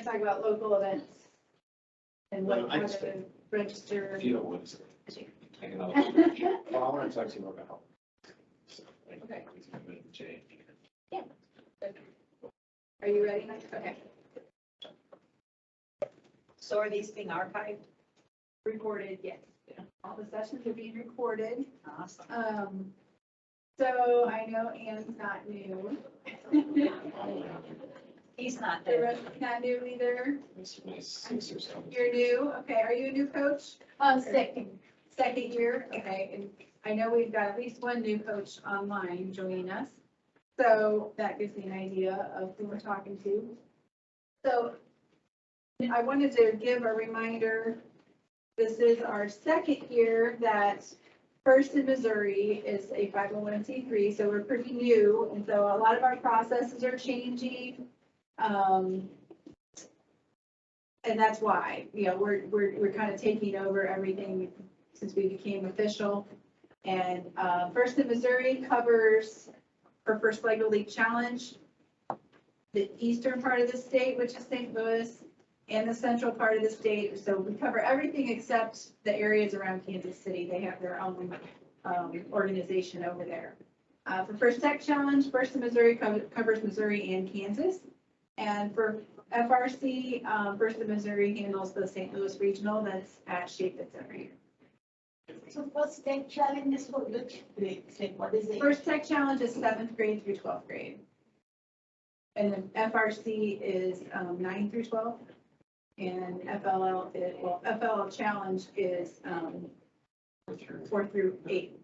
to talk about local events and what, I how just- to register. If you don't want to. Hang out. Well, I want to talk to you more about health. So, like, Okay. it's kind of a J. Are you ready? Okay. So are these being archived? Recorded, yes. All the sessions are being recorded. Awesome. So I know Ann's not new. He's not The there. rest is not new either. It's my 6 or 7. You're new. Okay. Are you a new coach? Second year. Okay. And I know we've got at least one new coach online joining us. So that gives me an idea of who we're talking to. So I wanted to give a reminder. This is our second year that First in Missouri is a 501c3, so we're pretty new. And so a lot of our processes are changing. And that's why, we're kind of taking over everything since we became official. And First in Missouri covers our First Lego League Challenge, the eastern part of the state, which is St. Louis, and the central part of the state. So we cover everything except the areas around Kansas City. They have their own organization over there. For First Tech Challenge, First in Missouri covers Missouri and Kansas. And for FRC, First in Missouri handles the St. Louis Regional that's at Chaffetz every year. So first tech challenge is for which grades? Like what is it? First Tech Challenge is 7th grade through 12th grade. And then FRC is 9 through 12. And FLL Challenge is 4 through 8.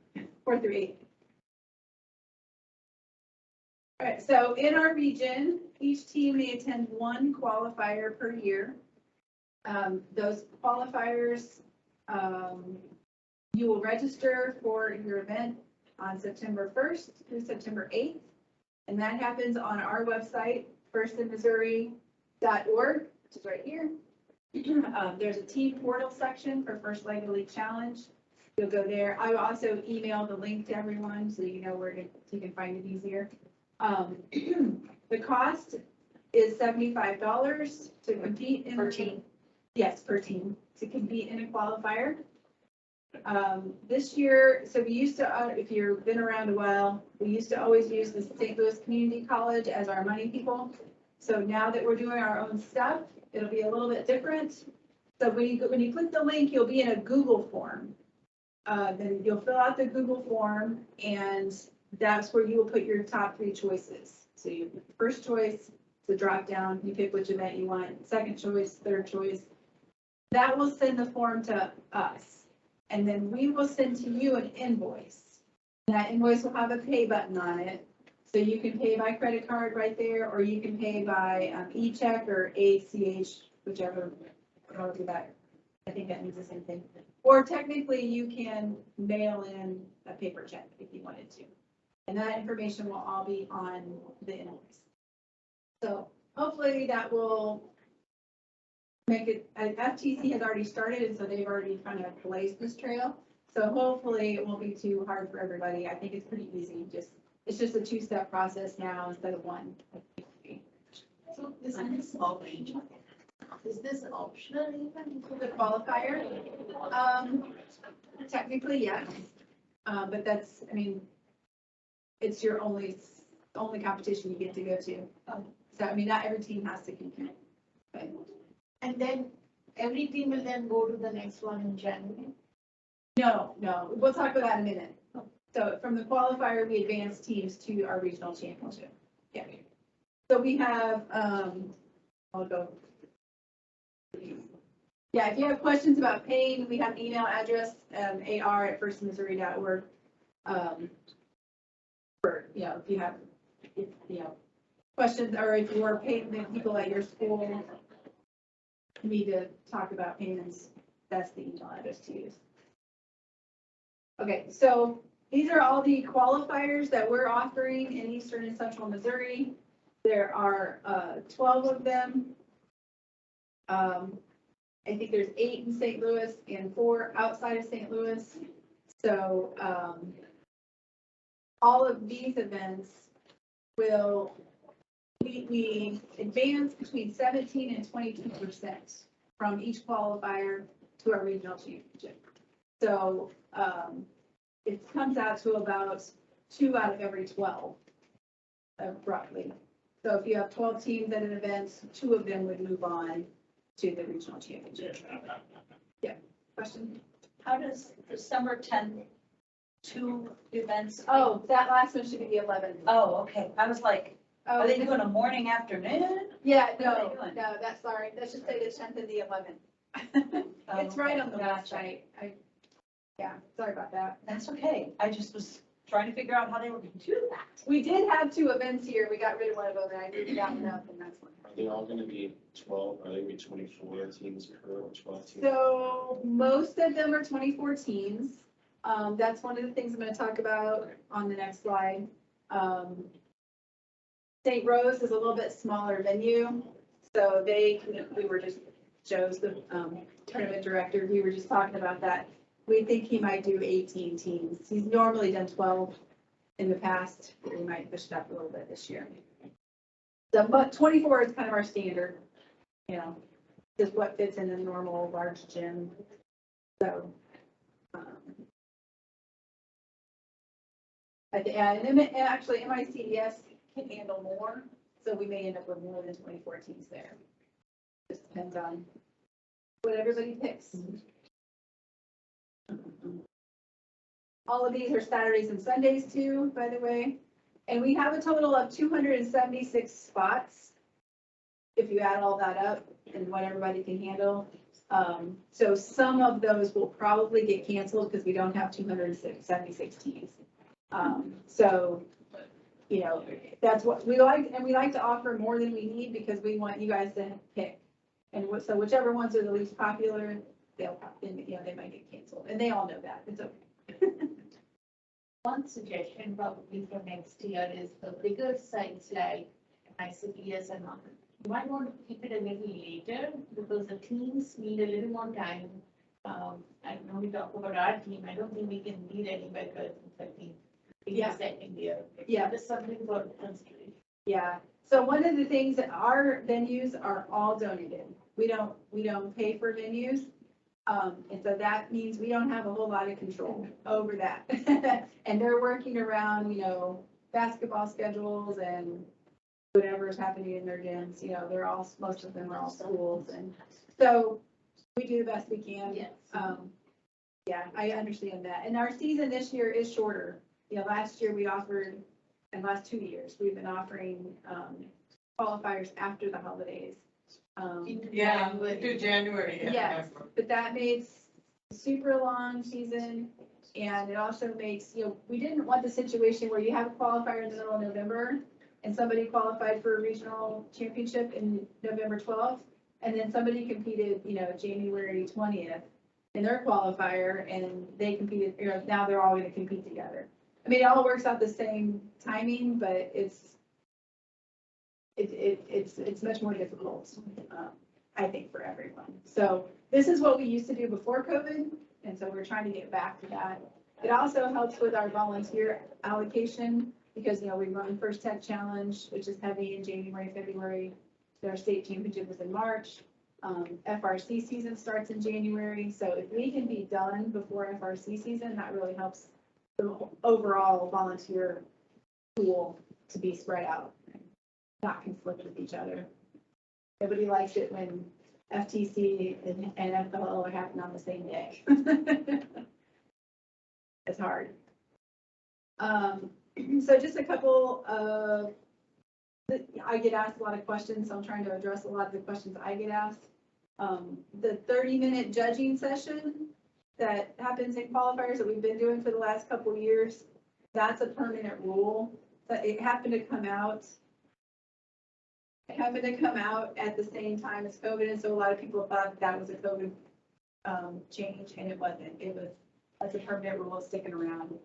All right, so in our region, each team may attend one qualifier per year. Those qualifiers, you will register for your event on September 1st through September 8th. And that happens on our website, firstinmissouri.org, which is right here. There's a team portal section for First Lego League Challenge. You'll go there. I will also email the link to everyone so you know where you can find it easier. The cost is $75 to compete in. Per team? Yes, per team, to compete in a qualifier. This year, so we used to, if you've been around a while, we used to always use the St. Louis Community College as our money people. So now that we're doing our own stuff, it'll be a little bit different. So when you click the link, you'll be in a Google form. Then you'll fill out the Google form, and that's where you will put your top 3 choices. So your first choice, the drop down, you pick which event you want. Second choice, third choice. That will send the form to us. And then we will send to you an invoice. That invoice will have a pay button on it. So you can pay by credit card right there, or you can pay by e-check or ACH, whichever, however that, I think that means the same thing. Or technically you can mail in a paper check if you wanted to. And that information will all be on the invoice. So hopefully that will make it, FTC has already started, and so they've already kind of blazed this trail. So hopefully it won't be too hard for everybody. I think it's pretty easy. It's just a 2-step process now instead of 1. So this is optional. Is this optional even? The qualifier, technically, yes. But that's, I mean, it's your only competition you get to go to. So, I mean, not every team has to compete. But And then every team will then go to the next one in January. no, we'll talk about that in a minute. So from the qualifier, we advance teams to our regional championship. Yeah. So we have, I'll go. Yeah, if you have questions about paying, we have an email address, ar@firstmissouri.org. For, if you have, questions, or if you are paying the people at your school need to talk about payments, that's the email address to use. Okay, so these are all the qualifiers that we're offering in Eastern and Central Missouri. There are 12 of them. I think there's 8 in St. Louis and 4 outside of St. Louis. So all of these events will we advance between 17 and 22% from each qualifier to our regional championship. So it comes out to about 2 out of every 12, roughly. So if you have 12 teams at an event, 2 of them would move on to the regional championship. Yeah, question? How does December 10th, 2 events? Oh, that last one should be the 11th. Oh, okay. I was like, Oh, are they doing a morning, afternoon? Yeah, What are no, they doing? no, that's sorry. Let's just say the 10th and the 11th. It's right on the Gotcha. website. Yeah, sorry about that. That's okay. I just was trying to figure out how they were going to do that. We did have 2 events here. We got rid of one of them and I did that one up and that's one. Are they all gonna be 12, are they gonna be 24 teams per or 12 teams? So most of them are 24 teams. That's one of the things I'm going to talk about on the next slide. St. Rose is a little bit smaller venue. So we were just, Joe's the tournament director. We were just talking about that. We think he might do 18 teams. He's normally done 12 in the past. We might push it up a little bit this year. So, but 24 is kind of our standard, is what fits in a normal large gym. So, and actually MICDS can handle more, so we may end up with more than 24 teams there. Just depends on what everybody picks. All of these are Saturdays and Sundays too, by the way. And we have a total of 276 spots, if you add all that up and what everybody can handle. So some of those will probably get canceled because we don't have 276 teams. So, that's what we like, and we like to offer more than we need because we want you guys to pick. And so whichever ones are the least popular, they might get canceled, and they all know that. It's okay. One suggestion probably for next year is the bigger sites like ICPS and all. You might want to keep it a little later because the teams need a little more time. I know we talk about our team. I don't think we can be ready by 12 and 13. Yeah. Second year. Yeah. Just something for consideration. Yeah, so one of the things that our venues are all donated. We don't pay for venues. And so that means we don't have a whole lot of control over that. And they're working around, basketball schedules and whatever's happening in their gyms, most of them are all schools. And so we do the best we can. Yes. Yeah, I understand that. And our season this year is shorter. Last year we offered, and last 2 years, we've been offering qualifiers after the holidays. Yeah, to January. yeah, Yes, remember. but that makes a super long season. And it also makes, we didn't want the situation where you have a qualifier in the middle of November and somebody qualified for a regional championship in November 12th. And then somebody competed, January 20th in their qualifier and they competed, now they're all going to compete together. I mean, it all works out the same timing, but it's much more difficult, I think, for everyone. So this is what we used to do before COVID, and so we're trying to get back to that. It also helps with our volunteer allocation because, we run First Tech Challenge, which is heavy in January, February. Our state championship is in March. FRC season starts in January. So if we can be done before FRC season, that really helps the overall volunteer pool to be spread out, not conflict with each other. Nobody likes it when FTC and NFL happen on the same day. It's hard. So just a couple of, I get asked a lot of questions, so I'm trying to address a lot of the questions I get asked. The 30-minute judging session that happens in qualifiers that we've been doing for the last couple of years, that's a permanent rule. But it happened to come out. It happened to come out at the same time as COVID, and so a lot of people thought that was a COVID change, and it wasn't. It was, that's a permanent rule sticking around.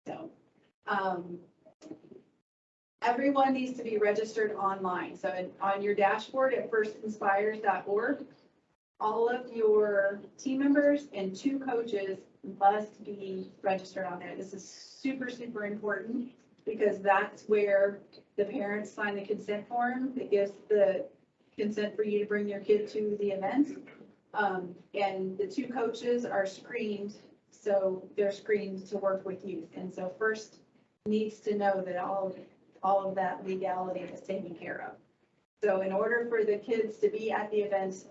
So everyone needs to be registered online. So on your dashboard at firstinspires.org, all of your team members and 2 coaches must be registered on there. This is super, super important because that's where the parents sign the consent form that gives the consent for you to bring your kid to the event. And the two coaches are screened, so they're screened to work with youth. And so first needs to know that all of that legality is taken care of. So in order for the kids to be at the event,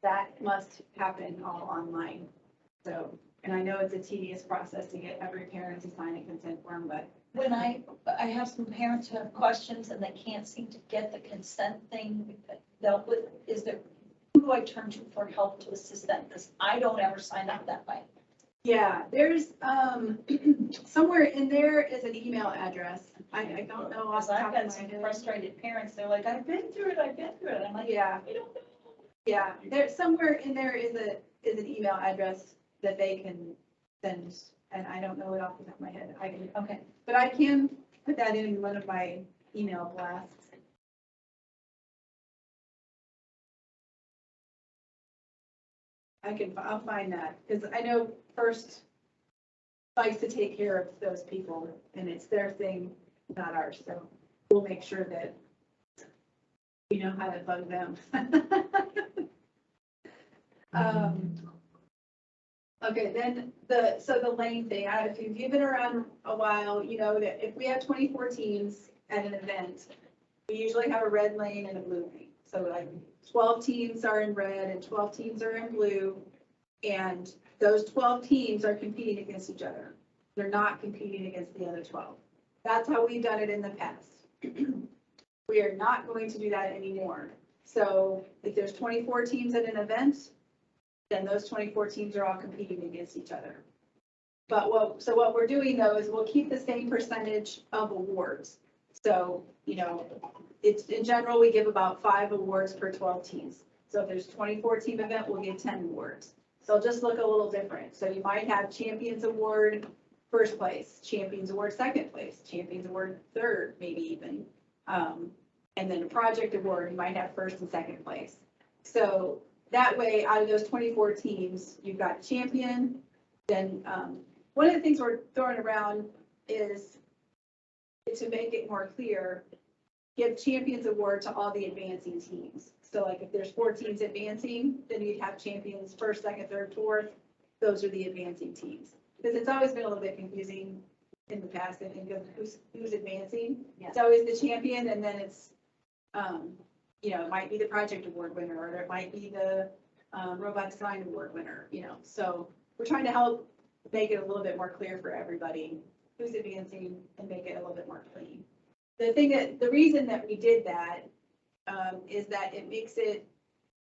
that must happen all online. So, and I know it's a tedious process to get every parent to sign a consent form, but When I have some parents who have questions and they can't seem to get the consent thing dealt with, who do I turn to for help to assist them? Because I don't ever sign up that way. yeah, there's, somewhere in there is an email address. I don't know off Because the top I've of got my some head. frustrated parents, they're like, I've been through it. I'm like, Yeah, I don't know. yeah, there's somewhere in there is an email address that they can send, and I don't know it off the top of my head. Okay. But I can put that in one of my email blasts. I'll find that, because I know First likes to take care of those people, and it's their thing, not ours, so we'll make sure that we know how to bug them. Okay, then the lane thing, if you've been around a while, you know that if we have 24 teams at an event, we usually have a red lane and a blue lane. So like 12 teams are in red and 12 teams are in blue. And those 12 teams are competing against each other. They're not competing against the other 12. That's how we've done it in the past. We are not going to do that anymore. So if there's 24 teams at an event, then those 24 teams are all competing against each other. But what we're doing though is we'll keep the same percentage of awards. So, you know, it's in general, we give about 5 awards per 12 teams. So if there's 24 team event, we'll give 10 awards. So it'll just look a little different. So you might have champions award first place, champions award second place, champions award third, maybe even. And then a project award, you might have first and second place. So that way, out of those 24 teams, you've got champion. Then one of the things we're throwing around is to make it more clear, give champions award to all the advancing teams. So like if there's 4 teams advancing, then you'd have champions first, second, third, fourth. Those are the advancing teams. Because it's always been a little bit confusing in the past, I think, of who's advancing. Yeah. It's always the champion, and then it's, you know, it might be the project award winner, or it might be the robot design award winner, you know. So we're trying to help make it a little bit more clear for everybody who's advancing and make it a little bit more clean. The reason that we did that is that it makes it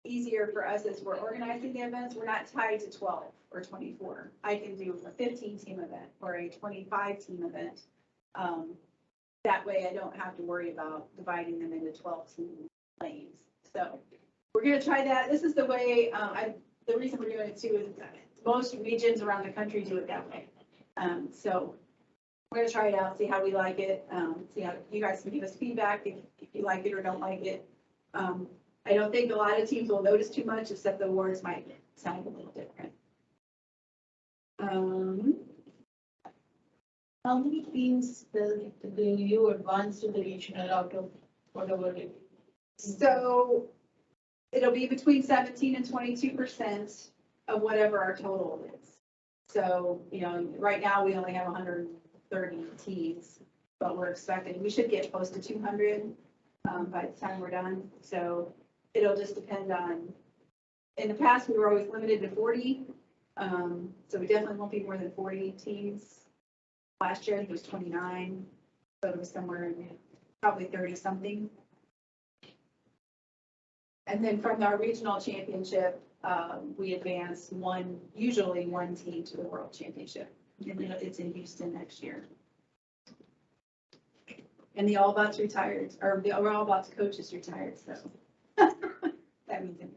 easier for us as we're organizing the events. We're not tied to 12 or 24. I can do a 15-team event or a 25-team event. That way I don't have to worry about dividing them into 12-team lanes. So we're going to try that. This is the way, the reason we're doing it too is that most regions around the country do it that way. So we're going to try it out, see how we like it, see how you guys can give us feedback if you like it or don't like it. I don't think a lot of teams will notice too much, except the awards might sound a little different. How many teams will you advance to the regional out of whatever it is? So it'll be between 17 and 22% of whatever our total is. So, you know, right now we only have 130 teams, but we're expecting, we should get close to 200 by the time we're done. So it'll just depend on, in the past, we were always limited to 40. So we definitely won't be more than 40 teams. Last year it was 29, so it was somewhere in probably 30 something. And then from our regional championship, we advance usually one team to the world championship. And then it's in Houston next year. And the All Bots retired, or the All Bots coach is retired, so that means it.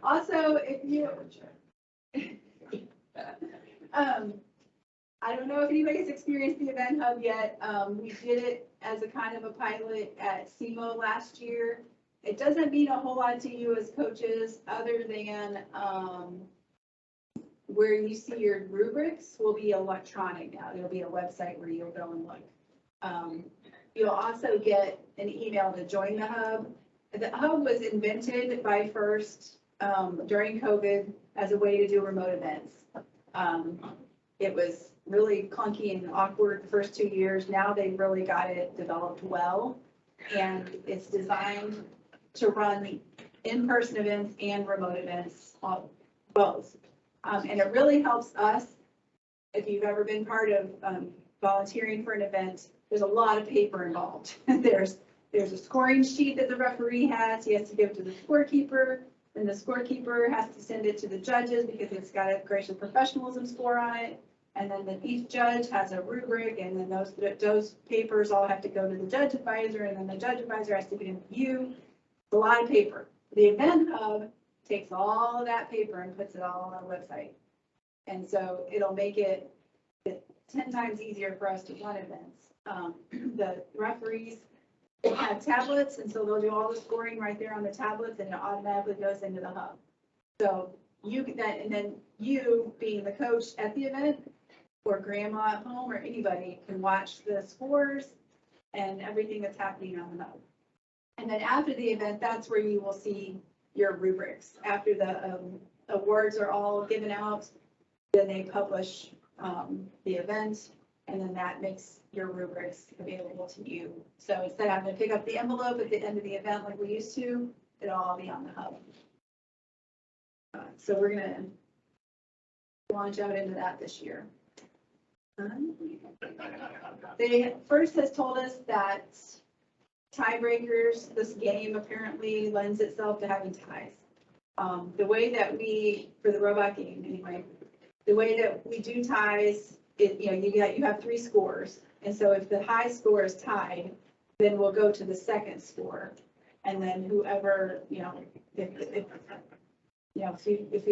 Also, if you, I don't know if anybody's experienced the Event Hub yet. We did it as a kind of a pilot at SEMO last year. It doesn't mean a whole lot to you as coaches, other than where you see your rubrics will be electronic now. There'll be a website where you'll go and look. You'll also get an email to join the hub. The hub was invented by First during COVID as a way to do remote events. It was really clunky and awkward the first 2 years. Now they've really got it developed well. And it's designed to run in-person events and remote events, both. And it really helps us, if you've ever been part of volunteering for an event, there's a lot of paper involved. There's a scoring sheet that the referee has. He has to give to the scorekeeper. Then the scorekeeper has to send it to the judges because it's got a gracious professionalism score on it. And then each judge has a rubric, and then those papers all have to go to the judge advisor, and then the judge advisor has to get in you. It's a lot of paper. The event hub takes all of that paper and puts it all on our website. And so it'll make it 10 times easier for us to run events. The referees have tablets, and so they'll do all the scoring right there on the tablets, and it automatically goes into the hub. So then you being the coach at the event, or grandma at home, or anybody can watch the scores and everything that's happening on the hub. And then after the event, that's where you will see your rubrics. After the awards are all given out, then they publish the event, and then that makes your rubrics available to you. So instead of having to pick up the envelope at the end of the event like we used to, it'll all be on the hub. So we're gonna launch out into that this year. They first has told us that tiebreakers, this game apparently lends itself to having ties. The way that for the robot game anyway, the way that we do ties, you have 3 scores. And so if the high score is tied, then we'll go to the second score. And then whoever, if we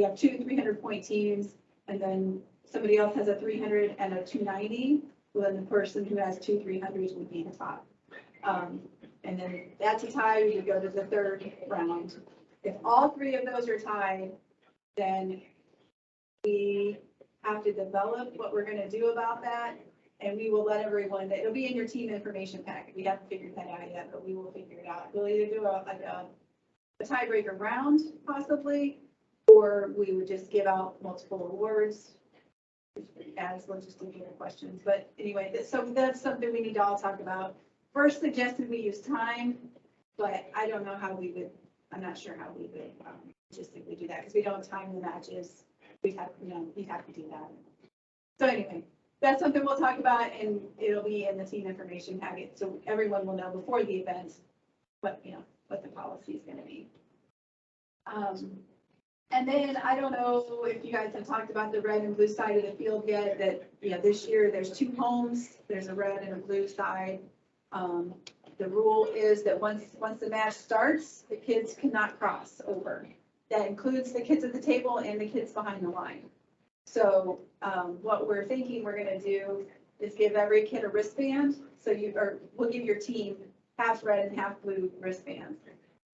have 2 300-point teams, and then somebody else has a 300 and a 290, well, then the person who has 2 300s would be the top. And then that's a tie, we would go to the third round. If all 3 of those are tied, then we have to develop what we're going to do about that. And we will let everyone, it'll be in your team information packet. We haven't figured that out yet, but we will figure it out. We'll either do a tiebreaker round possibly, or we would just give out multiple awards as logistical questions. But anyway, so that's something we need to all talk about. First suggested we use time, but I don't know how we would, I'm not sure how we would logistically do that because we don't time the matches. We'd have to do that. So anyway, that's something we'll talk about, and it'll be in the team information packet, so everyone will know before the event what the policy is going to be. And then I don't know if you guys have talked about the red and blue side of the field yet. That this year there's 2 homes. There's a red and a blue side. The rule is that once the match starts, the kids cannot cross over. That includes the kids at the table and the kids behind the line. So what we're thinking we're going to do is give every kid a wristband. So we'll give your team half red and half blue wristbands.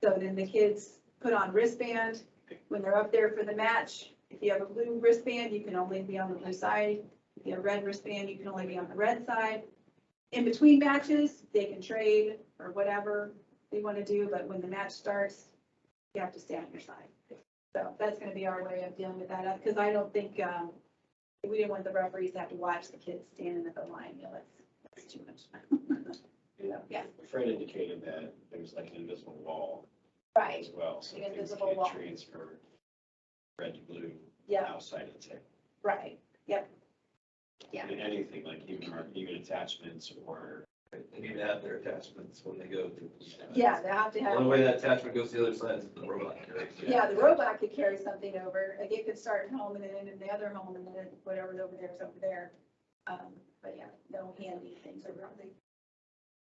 So then the kids put on wristband when they're up there for the match. If you have a blue wristband, you can only be on the blue side. If you have a red wristband, you can only be on the red side. In between matches, they can trade or whatever they want to do, but when the match starts, you have to stay on your side. So that's going to be our way of dealing with that, because I don't think we didn't want the referees to have to watch the kids standing at the line. That's too much. Yeah. Fred indicated that there's like an invisible wall Right. as well, so The things invisible can wall. transfer red to blue Yeah. outside of the table. Right. Yep. Yeah. And anything like even attachments or. They need to have their attachments when they go to. Yeah, they have to The have. only way that attachment goes to the other side is the robot carries. Yeah, the robot could carry something over. Like it could start at home and then end in the other home and then whatever's over there is over there. But yeah, no handy things over there.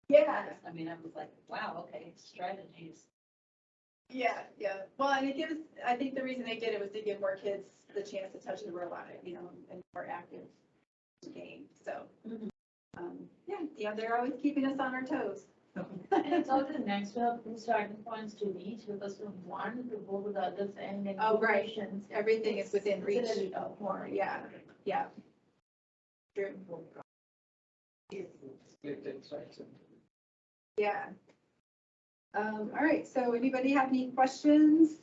Yeah. I mean, I was like, wow, okay, strategies. Yeah. Well, and I think the reason they did it was to give more kids the chance to touch the robot, and more active game. So, yeah, they're always keeping us on our toes. And it's also nice to have two starting points to reach, because from one to go to the other end and. Oh, right. questions, Everything is within reach. it's a little tough. More, yeah, yeah. True. Yeah. All right, so anybody have any questions?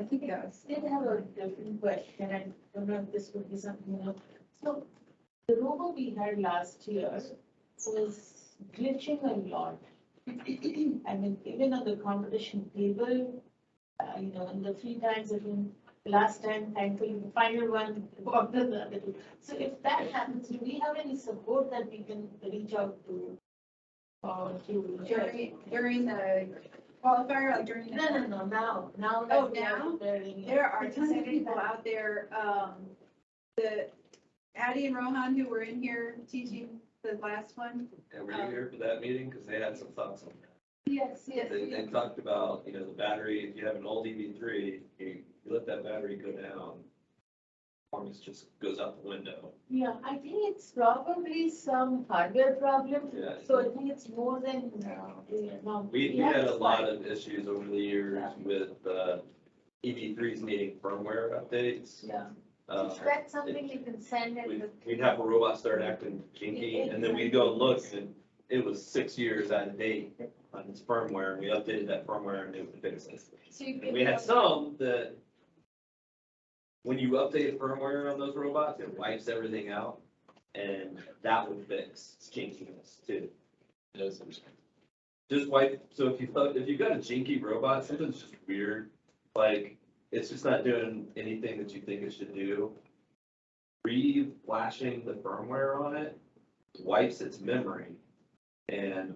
I think that was. Did have a different question, I don't know if this would be something else. So the rover we had last year was glitching a lot. I mean, even on the competition table, in the 3 times, last time, thankfully, the final one, walked the other two. So if that happens, do we have any support that we can reach out to? Or to. During the qualifier, like during the. No, now. Oh, that we are now? preparing it. There are tons of people out there, the Addie and Rohan who were in here teaching the last one. And were you here for that meeting? Because they had some thoughts on that. Yes. They talked about, the battery, if you have an old EV3, you let that battery go down, performance just goes out the window. Yeah, I think it's probably some hardware problem. Yeah. So I think it's more than, no. We had a lot of issues over the years with EV3s needing firmware updates. Yeah. Uh, Is that something you can send in? We'd have a robot start acting jinky, and then we'd go and look, and it was 6 years out of date on its firmware, and we updated that firmware and it would fix it. So you And we had some that, when you update firmware on those robots, it wipes everything out, and that would fix jinkiness too. Just wipe, so if you've got a jinky robot, something's just weird, like, it's just not doing anything that you think it should do. Re-flashing the firmware on it wipes its memory. And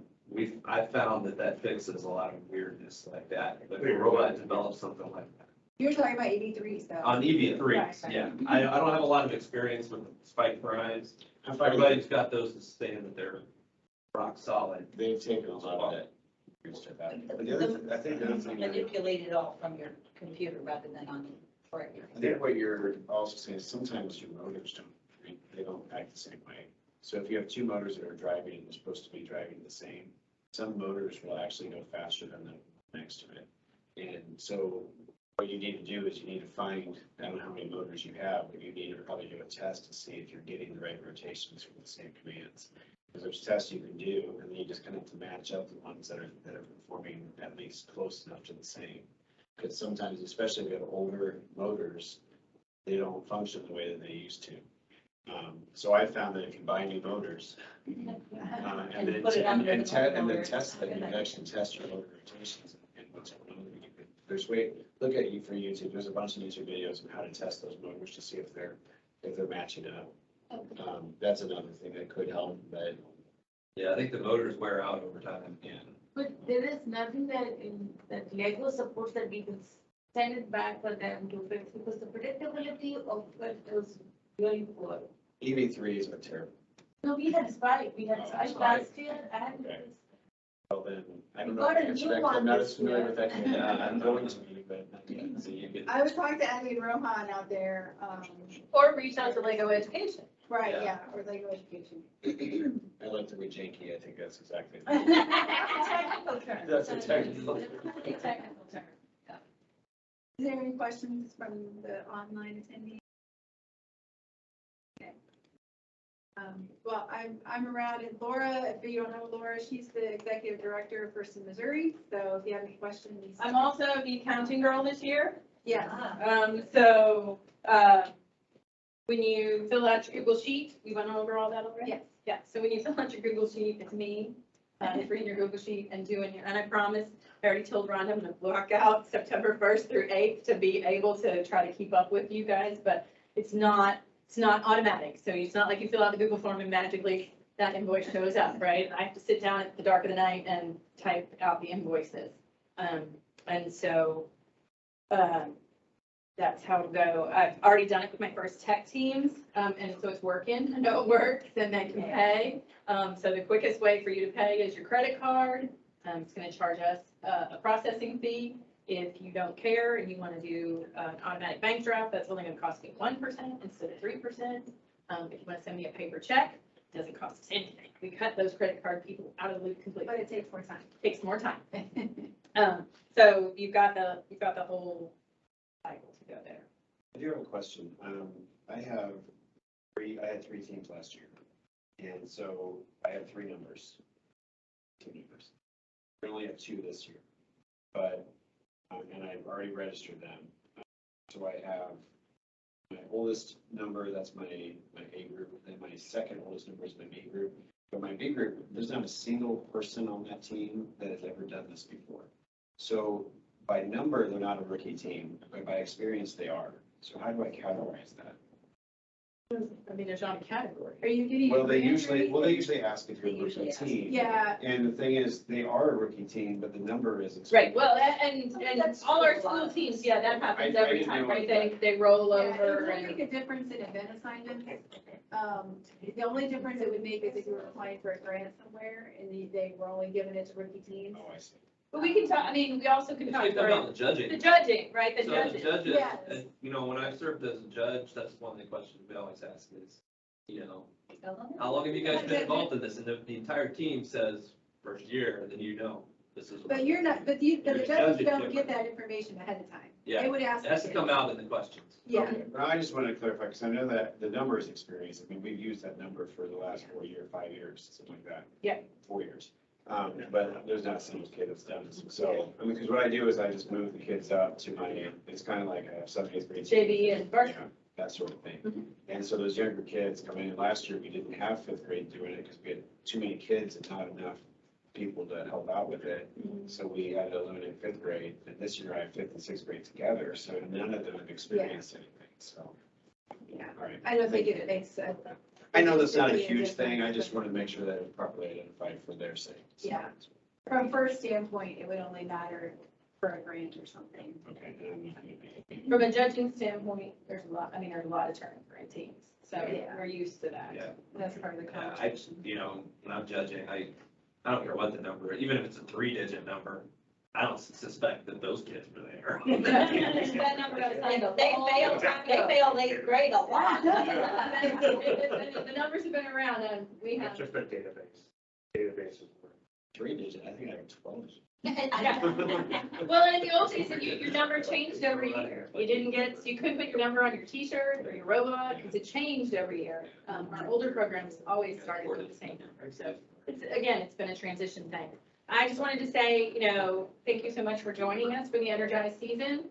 I found that fixes a lot of weirdness like that. If a robot develops something like that. You're talking about EV3s though. On EV3s, Right. yeah. I don't have a lot of experience with spike primes. I'm finding Everybody's got those to stand that they're rock solid. they've taken a lot of that. good stuff out. But the other, I think the other thing, Manipulate it all from your computer rather than on the regular. I think what you're also saying is sometimes your motors they don't act the same way. So if you have 2 motors that are driving, and they're supposed to be driving the same, some motors will actually go faster than the next to it. And so what you need to do is you need to find, I don't know how many motors you have, but you need to probably do a test to see if you're getting the right rotations from the same commands. Because there's tests you can do, and then you just kind of have to match up the ones that are performing at least close enough to the same. Because sometimes, especially if you have older motors, they don't function the way that they used to. So I found that if you buy new motors, and then put it under the and then motor. test them, you can actually test your motor rotations and what's going on. There's look at for YouTube. There's a bunch of YouTube videos on how to test those motors to see if they're matching up. That's another thing that could help, but Yeah, I think the motors wear out over time. Yeah. But there is nothing that Lego supports that we can send it back for them to fix, because the predictability of it is really poor. EV3s are terrible. No, we had Spike last year and Okay. Well, then, I don't We know. got the a answer new to that, 'cause one I'm not this as familiar year. with that. Yeah, I'm going to be, but not yet. So you could, I would talk to Addie and Rohan out there, Or reach out to Lego Education. right, Yeah. yeah, or Lego Education. I like to be janky. I think that's exactly. Technical term. That's a technical. Technical term. Is there any questions from the online attendees? Okay. Well, I'm around, and Laura, if you don't know Laura, she's the executive director for First in Missouri, so if you have any questions. I'm also the accounting girl this year. Yes, When you fill out your Google Sheet, we went over all that already? yes. Yeah, so when you fill out your Google Sheet, it's me, reading your Google Sheet and and I promise, I already told Ron, I'm gonna block out September 1st through 8th to be able to try to keep up with you guys, but it's not automatic. So it's not like you fill out the Google form and magically that invoice shows up, right? I have to sit down at the dark of the night and type out the invoices. And so, that's how it'll go. I've already done it with my first tech teams, and so it's working. I know it works, and they can pay. So the quickest way for you to pay is your credit card. It's gonna charge us a processing fee. If you don't care and you wanna do an automatic bank draft, that's only gonna cost me 1% instead of 3%. If you wanna send me a paper check, doesn't cost us anything. We cut those credit card people out of the loop completely. But it takes more time. Takes more time. So you've got the whole cycle to go there. I do have a question. I had three teams last year. And so I have three numbers. Two numbers. We only have two this year. But, and I've already registered them. So I have my oldest number, that's my A group, and my second oldest number is my B group. But my B group, there's not a single person on that team that has ever done this before. So by number, they're not a rookie team, but by experience, they are. So how do I categorize that? I mean, there's not a category. Are you getting? Well, they a grant usually, or they ask if you're a They usually rookie ask. team. Yeah, And the thing is, they are a rookie team, but the number is. Right, well, and That's all our a school lot. teams, yeah, that happens I every didn't time, know right? that. They roll yeah, it over would and. make a difference in event assignments. The only difference it would make is if you were applying for a grant somewhere and they were only giving it to rookie teams. Oh, I see. But we can talk, I mean, we also can It's talk like about about the judging. the judging, right? The So the judges. judges, Yes. and, you know, when I served as a judge, that's one of the questions we always ask is, you know, how long have you guys been involved in this? And if the entire team says first year, then you know, this is. But you're not, but the You're judges judging don't different. get that information ahead of time. Yeah, They would ask. It has to the come kids. out in the questions. Yeah, Okay, well, I just wanted to clarify, because I know that the number is experience. I mean, we've used that number for the last 4 years, 5 years, something like that. Yeah. 4 years. But there's not a single kid that's done this. So, I mean, because what I do is I just move the kids up to my, it's kind of like a seventh grade. JV and varsity. Yeah, that sort of thing. Mhm. And so those younger kids come in. Last year, we didn't have fifth grade doing it because we had too many kids and not enough people to help out with it. So we had to eliminate fifth grade. And this year I have fifth and sixth grade together. So none of them have experienced anything. So, yeah. all right. I don't think it makes sense. I know that's not a It's huge thing. I difference, just but want to make sure that it's properly identified for their sake. So, Yeah. From first standpoint, it would only matter for a grant or something. Okay. From a judging standpoint, there's a lot, I mean, there's a lot of turnover in teams. So Yeah. we're used to that. Yeah. That's part of the Yeah, conversation. you know, when I'm judging, I don't care what the number, even if it's a 3-digit number, I don't suspect that those kids were there. That number goes like, they failed eighth grade a lot. The numbers have been around and we have. It's just a database. Databases. 3-digit, I think I have 12. Well, in the old days, your number changed every year. You didn't get, you couldn't put your number on your t-shirt or your robot because it changed every year. Our older programs always started with the same number. So it's been a transition thing. I just wanted to say, thank you so much for joining us for the Energized season.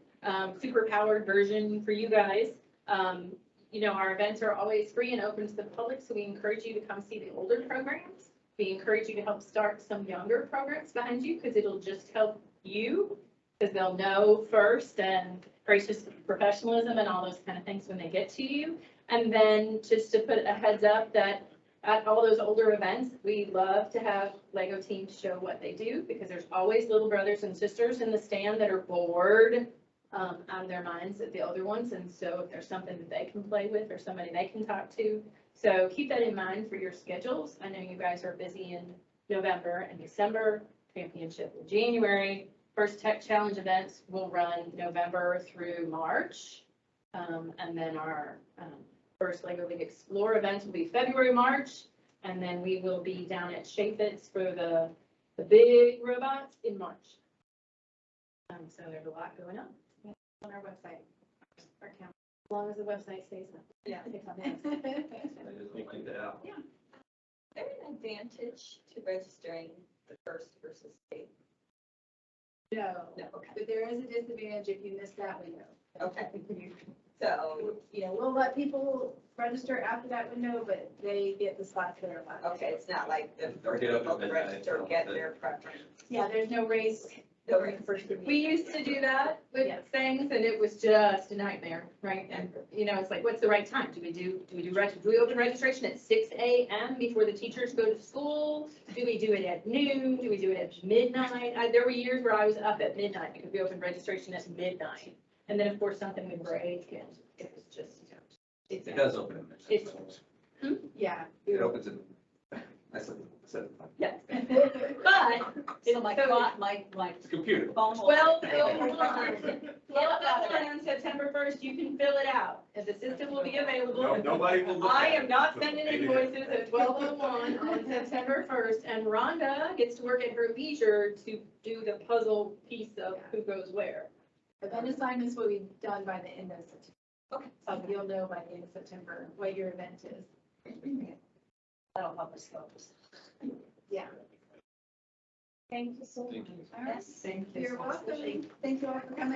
Super powered version for you guys. Our events are always free and open to the public, so we encourage you to come see the older programs. We encourage you to help start some younger programs behind you because it'll just help you because they'll know first and gracious professionalism and all those kind of things when they get to you. And then just to put a heads up that at all those older events, we love to have Lego teams show what they do because there's always little brothers and sisters in the stand that are bored out of their minds at the older ones. And so if there's something that they can play with or somebody they can talk to, so keep that in mind for your schedules. I know you guys are busy in November and December, championship in January. First Tech Challenge events will run November through March. And then our first Lego League Explore events will be February, March. And then we will be down at Chaffetz for the big robots in March. So there's a lot going on our website, our account, as long as the website stays up. Yeah. I just think that out. Is there an advantage to registering the first versus eighth? No, No, okay, but there is a disadvantage if you miss that window. okay. So, We'll let people register after that window, but they get the spots that are left. okay, it's not like the Or get up people at to midnight, register so get that- their preference. Yeah, there's no race. No race. First to We used to do that with things and it was just a nightmare, right? And, it's like, what's the right time? Do we open registration at 6 a.m. before the teachers go to school? Do we do it at noon? Do we do it at midnight? There were years where I was up at midnight because we opened registration at midnight. And then, of course, something would break and it was just, It does open. It's- Yeah. It opens in I said, Yes. But, So my, so my it's a computer. phone. will- 12:01 on September 1st, you can fill it out, and the system will be available. Nobody will look I at am it. not sending invoices at 12:01 on September 1st, and Rhonda gets to work at her leisure to do the puzzle piece of who goes where. Event assignments will be done by the end of September. Okay. So you'll know by the end of September what your event is. That'll help us focus. Yeah. Thank you so much. Thank you. All right. Yes. You're welcome. Thank you all for coming.